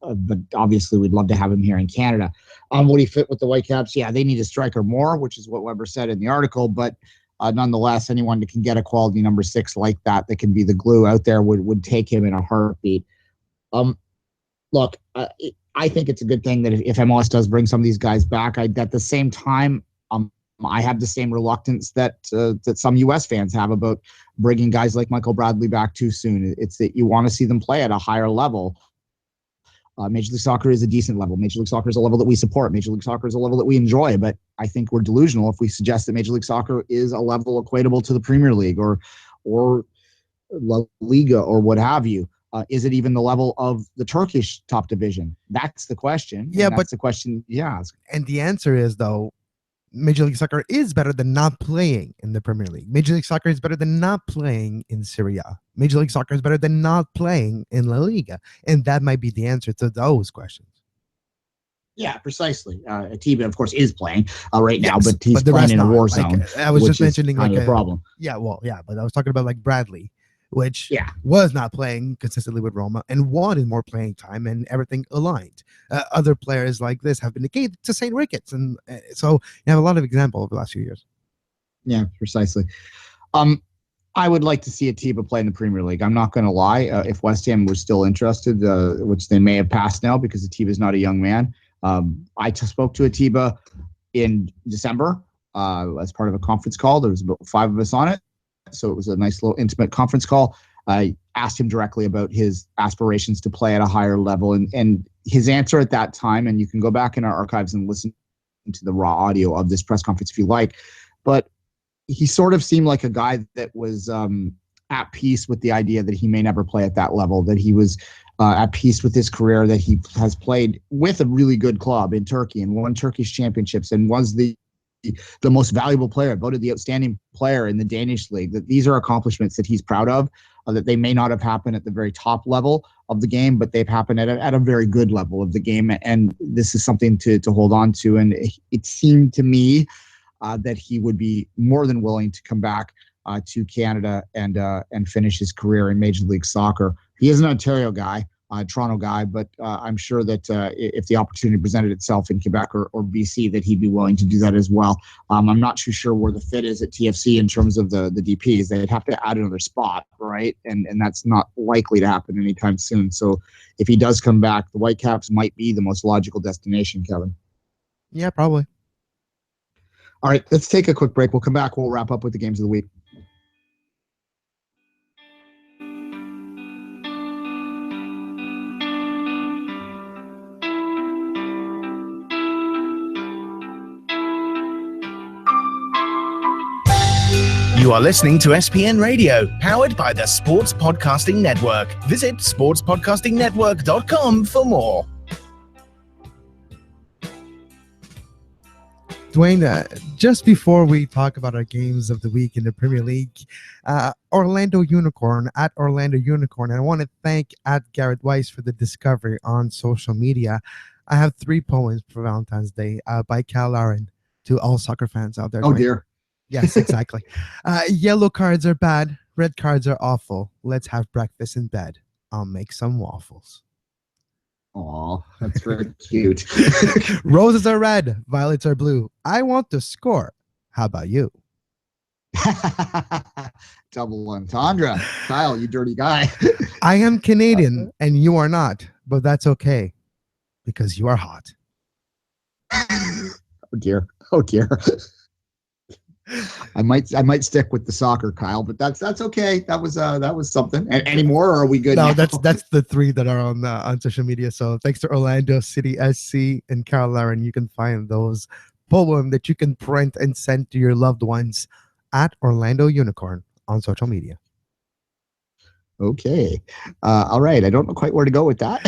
But obviously we'd love to have him here in Canada. Would he fit with the Whitecaps? Yeah, they need a striker more, which is what Weber said in the article, but nonetheless, anyone that can get a quality number 6 like that can be the glue out there would take him in a heartbeat. Look, I think it's a good thing that if MLS does bring some of these guys back, at the same time, I have the same reluctance that some U.S. fans have about bringing guys like Michael Bradley back too soon. It's that you want to see them play at a higher level. Major League Soccer is a decent level. Major League Soccer is a level that we support. Major League Soccer is a level that we enjoy. But I think we're delusional if we suggest that Major League Soccer is a level equatable to the Premier League or La Liga or what have you. Is it even the level of the Turkish top division? That's the question. Yeah, that's the question. Yeah. And the answer is, though, Major League Soccer is better than not playing in the Premier League. Major League Soccer is better than not playing in Serie A. Major League Soccer is better than not playing in La Liga. And that might be the answer to those questions. Yeah, precisely. Atiba, of course, is playing right now, but he's playing in a war zone. I was just mentioning kind of a problem. Yeah, but I was talking about Bradley, which was not playing consistently with Roma and wanted more playing time and everything aligned. Other players like this have been the case to St. Ricketts. And so you have a lot of examples over the last few years. Yeah, precisely. I would like to see Atiba play in the Premier League. I'm not going to lie. If West Ham was still interested, which they may have passed now because Atiba is not a young man. I spoke to Atiba in December as part of a conference call. There was about 5 of us on it. So it was a nice little intimate conference call. I asked him directly about his aspirations to play at a higher level. And his answer at that time, and you can go back in our archives and listen to the raw audio of this press conference if you like. But he sort of seemed like a guy that was at peace with the idea that he may never play at that level, that he was at peace with his career, that he has played with a really good club in Turkey and won Turkish championships and was the most valuable player, voted the outstanding player in the Danish league, that these are accomplishments that he's proud of, that they may not have happened at the very top level of the game, but they've happened at a very good level of the game. And this is something to hold on to. And it seemed to me that he would be more than willing to come back to Canada and finish his career in Major League Soccer. He is an Ontario guy, Toronto guy, but I'm sure that if the opportunity presented itself in Quebec or BC, that he'd be willing to do that as well. I'm not too sure where the fit is at TFC in terms of the DPs. They'd have to add another spot, right? And that's not likely to happen anytime soon. So if he does come back, the Whitecaps might be the most logical destination, Kevin. Yeah, probably. All right, let's take a quick break. We'll come back. We'll wrap up with the games of the week. You are listening to SPN Radio, powered by the Sports Podcasting Network. Visit sportspodcastingnetwork.com for more. Duane, just before we talk about our games of the week in the Premier League, Orlando Unicorn, at Orlando Unicorn, and I want to thank at Garrett Weiss for the discovery on social media. I have 3 poems for Valentine's Day by Cal Larin to all soccer fans out there. Oh, Duane. dear. Yes, exactly. Yellow cards are bad. Red cards are awful. Let's have breakfast in bed. I'll make some waffles. Aw, that's very cute. Roses are red. Violets are blue. I want to score. How about you? Double entendre. Kyle, you dirty guy. I am Canadian and you are not, but that's okay because you are hot. Oh, dear. Oh, dear. I might stick with the soccer, Kyle, but that's okay. That was something. Any more, or are we good? No, now? that's the 3 that are on social media. So thanks to Orlando City SC and Carol Larin, you can find those poems that you can print and send to your loved ones at Orlando Unicorn on social media. Okay. All right. I don't know quite where to go with that.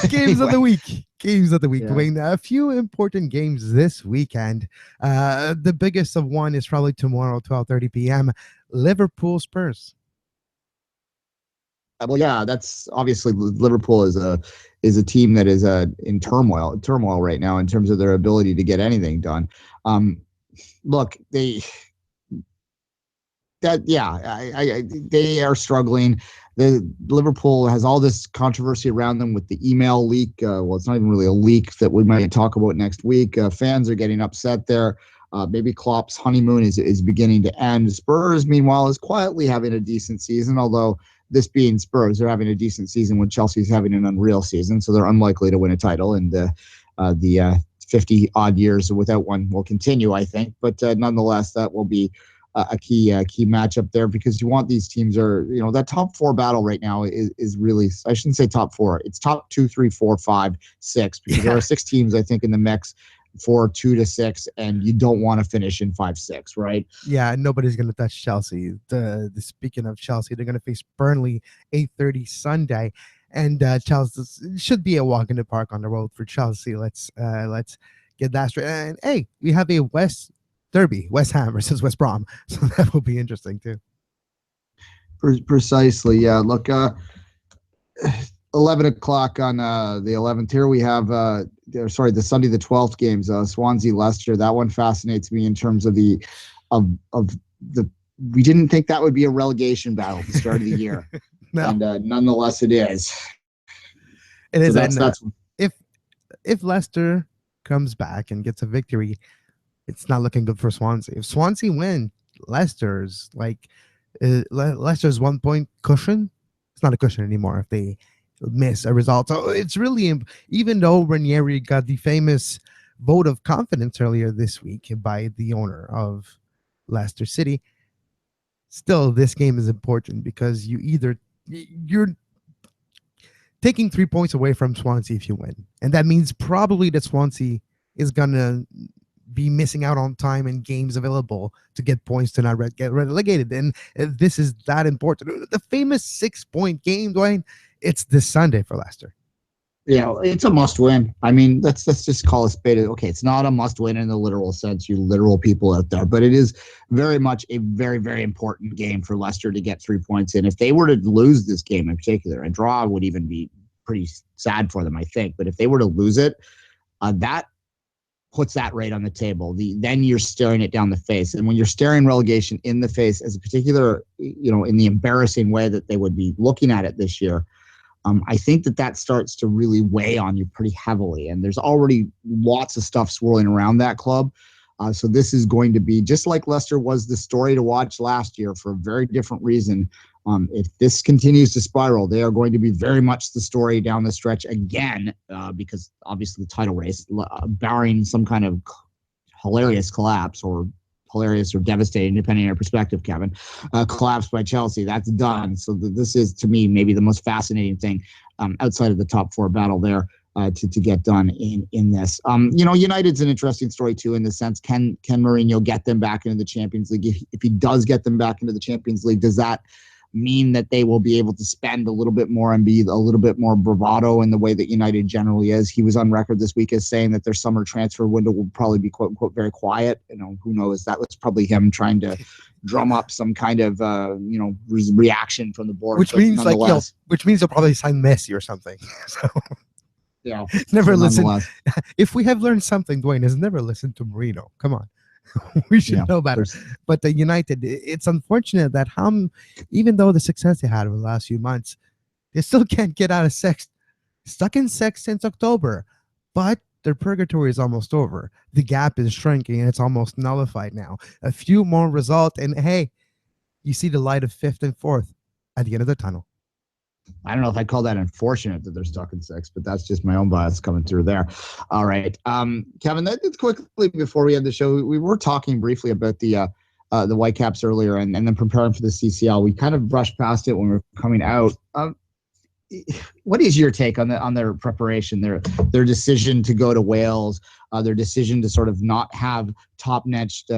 Games of the week. Games of the week. Yeah. Duane, a few important games this weekend. The biggest of one is probably tomorrow, 12:30 p.m. Liverpool Spurs. Well, yeah, that's obviously Liverpool is a team that is in turmoil right now in terms of their ability to get anything done. Look, they are struggling. The Liverpool has all this controversy around them with the email leak. Well, it's not even really a leak that we might talk about next week. Fans are getting upset there. Maybe Klopp's honeymoon is beginning to end. Spurs, meanwhile, is quietly having a decent season, although this being Spurs, they're having a decent season when Chelsea's having an unreal season, so they're unlikely to win a title. And the 50-odd years without one will continue, I think. But nonetheless, that will be a key matchup there, because you want these teams that top 4 battle right now is really, I shouldn't say top 4. It's top 2, 3, 4, 5, 6, because there are 6 teams, I think, in the mix for 2 to 6, and you don't want to finish in 5, 6, right? Yeah, nobody's going to touch Chelsea. Speaking of Chelsea, they're going to face Burnley 8:30 Sunday, and Chelsea should be a walk in the park on the road for Chelsea. Let's get that straight. And hey, we have a West Derby, West Ham versus West Brom, so that will be interesting too. Precisely, yeah. Look, 11 o'clock on the 11th here, we have the Sunday the 12th games, Swansea Leicester. That one fascinates me in terms of we didn't think that would be a relegation battle at the start of the year. No. And nonetheless it is. It is. That's if Leicester comes back and gets a victory, it's not looking good for Swansea. If Swansea win, Leicester's 1 point cushion. It's not a cushion anymore if they miss a result. So it's really, even though Ranieri got the famous vote of confidence earlier this week by the owner of Leicester City, still this game is important, because you're taking 3 points away from Swansea if you win, and that means probably that Swansea is gonna be missing out on time and games available to get points to not get relegated. And this is that important. The famous 6-point game, Dwayne, it's this Sunday for Leicester. Yeah, it's a must-win. I mean, let's just call a spade. Okay, it's not a must-win in the literal sense, you literal people out there, but it is very much a very, very important game for Leicester to get 3 points in. If they were to lose this game in particular, a draw would even be pretty sad for them, I think. But if they were to lose it, that puts that right on the table. Then you're staring it down the face. And when you're staring relegation in the face, as a particular, in the embarrassing way that they would be looking at it this year, I think that starts to really weigh on you pretty heavily. And there's already lots of stuff swirling around that club. So this is going to be, just like Leicester was the story to watch last year for a very different reason. If this continues to spiral, they are going to be very much the story down the stretch again, because obviously the title race, barring some kind of hilarious collapse or hilarious or devastating, depending on your perspective, Kevin, collapsed by Chelsea. That's done. So this is, to me, maybe the most fascinating thing outside of the top four battle there to get done in this. United's an interesting story, too, in the sense, can Mourinho get them back into the Champions League? If he does get them back into the Champions League, does that mean that they will be able to spend a little bit more and be a little bit more bravado in the way that United generally is? He was on record this week as saying that their summer transfer window will probably be quote unquote very quiet. Who knows? That was probably him trying to drum up some kind of reaction from the board. Which means they'll probably sign Messi or something. So yeah, never listen. If we have learned something, Duane, is never listen to Mourinho. Come on. We should know better. But the United, it's unfortunate that even though the success they had over the last few months, they still can't get out of sixth. Stuck in sixth since October, but their purgatory is almost over. The gap is shrinking and it's almost nullified now. A few more results, and hey, you see the light of fifth and fourth at the end of the tunnel. I don't know if I call that unfortunate that they're stuck in six, but that's just my own bias coming through there. All right. Kevin, just quickly before we end the show, we were talking briefly about the Whitecaps earlier and then preparing for the CCL. We kind of brushed past it when we were coming out. What is your take on their preparation, their decision to go to Wales, their decision to sort of not have top-matched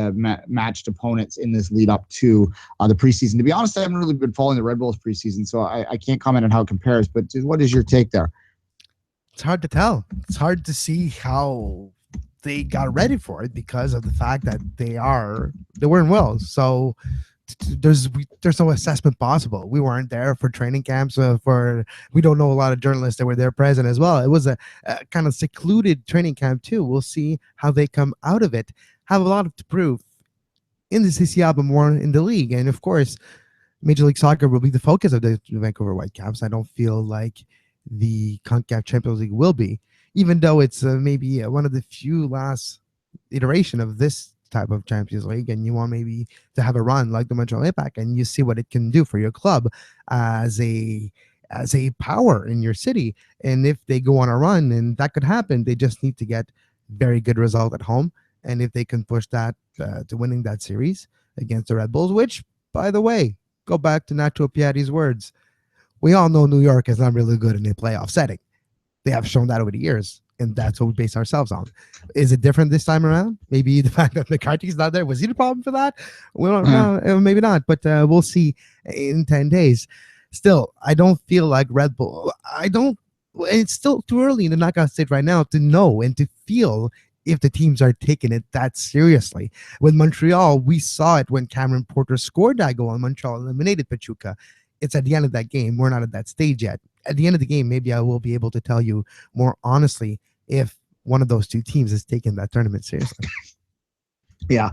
matched opponents in this lead up to the preseason? To be honest, I haven't really been following the Red Bulls preseason, so I can't comment on how it compares. But what is your take there? It's hard to tell. It's hard to see how they got ready for it because of the fact that they were in Wales. So there's no assessment possible. We weren't there for training camps. We don't know a lot of journalists that were there present as well. It was a kind of secluded training camp too. We'll see how they come out of it. Have a lot to prove in the CCL, but more in the league. And of course, Major League Soccer will be the focus of the Vancouver Whitecaps. I don't feel like the CONCACAF Champions League will be, even though it's maybe one of the few last iteration of this type of Champions League, and you want maybe to have a run like the Montreal Impact, and you see what it can do for your club as a power in your city. And if they go on a run, and that could happen, they just need to get very good result at home. And if they can push that to winning that series against the Red Bulls, which, by the way, go back to Nacho Piatti's words, we all know New York is not really good in a playoff setting. They have shown that over the years, and that's what we base ourselves on. Is it different this time around? Maybe the fact that McCarthy's not there. Was he the problem for that? We don't know. Maybe not, but we'll see in 10 days. Still, I don't feel like Red Bull. It's still too early in the knockout stage right now to know and to feel if the teams are taking it that seriously. With Montreal, we saw it when Cameron Porter scored that goal and Montreal eliminated Pachuca. It's at the end of that game. We're not at that stage yet. At the end of the game, maybe I will be able to tell you more honestly if one of those two teams is taking that tournament seriously. Yeah.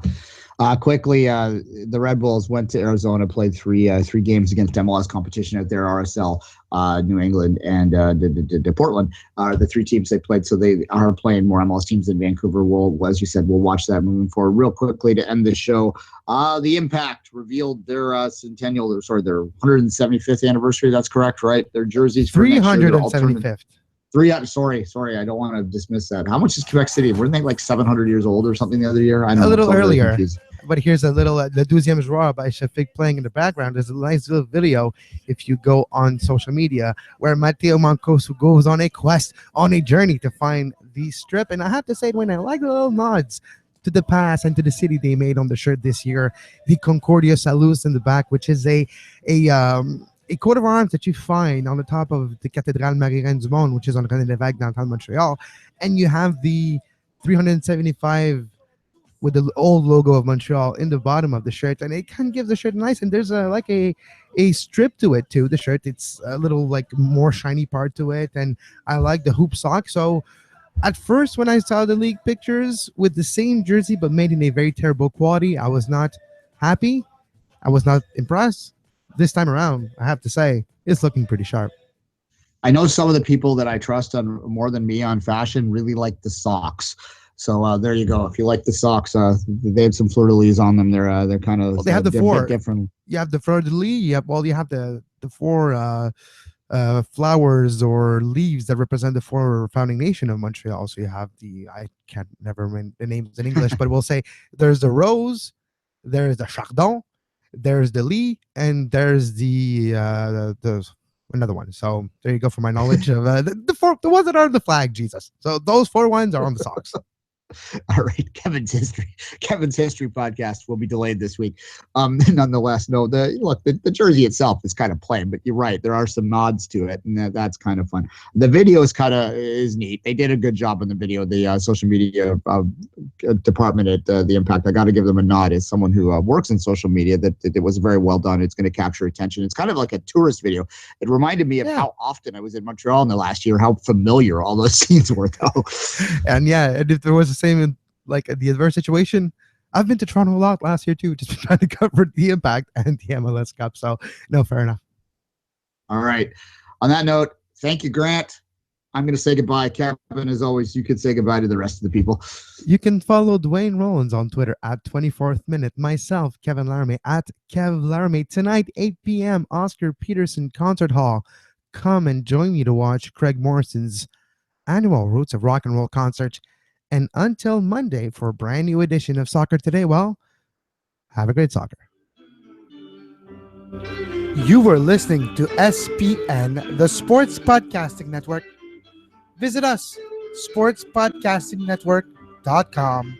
Quickly, the Red Bulls went to Arizona, played three games against MLS competition out there, RSL, New England, and the Portland are the three teams they played. So they are playing more MLS teams than Vancouver. As you said, we'll watch that moving forward. Real quickly to end the show, the Impact revealed their their 175th anniversary. That's correct, right? Their jerseys for 375th. Sorry, I don't want to dismiss that. How much is Quebec City? Weren't they like 700 years old or something the other year? I know, a little earlier. But here's a little the Deuxième Joie by Shafik playing in the background. There's a nice little video if you go on social media where Matteo Mancosu goes on a quest, on a journey to find the strip. And I have to say, when I like the little nods to the past and to the city they made on the shirt this year. The Concordia Salus in the back, which is a coat of arms that you find on the top of the Cathédrale Marie-Reine du Monde, which is on René Lévesque downtown Montreal. And you have the 375 with the old logo of Montreal in the bottom of the shirt, and it kind of gives the shirt nice. And there's a strip to it too. The shirt, it's a little like more shiny part to it, and I like the hoop sock. So at first, when I saw the league pictures with the same jersey but made in a very terrible quality, I was not happy. I was not impressed. This time around, I have to say, it's looking pretty sharp. I know some of the people that I trust on more than me on fashion really like the socks. So there you go. If you like the socks, they have some fleur-de-lis on them. They're kind of They have the four different. You have the fleur-de-lis. You have the four flowers or leaves that represent the four founding nation of Montreal. So you have I can't never remember the names in English, but we'll say there's the rose, there's the chardon, there's the lis, and there's the another one. So there you go for my knowledge of the ones that are on the flag, Jesus. So those four ones are on the socks. All right, Kevin's history podcast will be delayed this week. Nonetheless, no, the jersey itself is kind of plain, but you're right, there are some nods to it, and that's kind of fun. The video is neat. They did a good job on the video. The social media department at the Impact, I got to give them a nod as someone who works in social media. That it was very well done. It's going to capture attention. It's kind of like a tourist video. It reminded me of how often I was in Montreal in the last year, how familiar all those scenes were, though. And if there was the same in like the adverse situation, I've been to Toronto a lot last year too, just trying to cover the Impact and the MLS Cup. So no, fair enough. All right. On that note, thank you, Grant. I'm going to say goodbye. Kevin, as always, you could say goodbye to the rest of the people. You can follow Duane Rollins on Twitter at 24th Minute. Myself, Kevin Laramee, at Kev Laramee. Tonight, 8 p.m., Oscar Peterson Concert Hall. Come and join me to watch Craig Morrison's annual Roots of Rock and Roll concert. And until Monday for a brand new edition of Soccer Today, well, have a great soccer. You were listening to SPN, the Sports Podcasting Network. Visit us, sportspodcastingnetwork.com.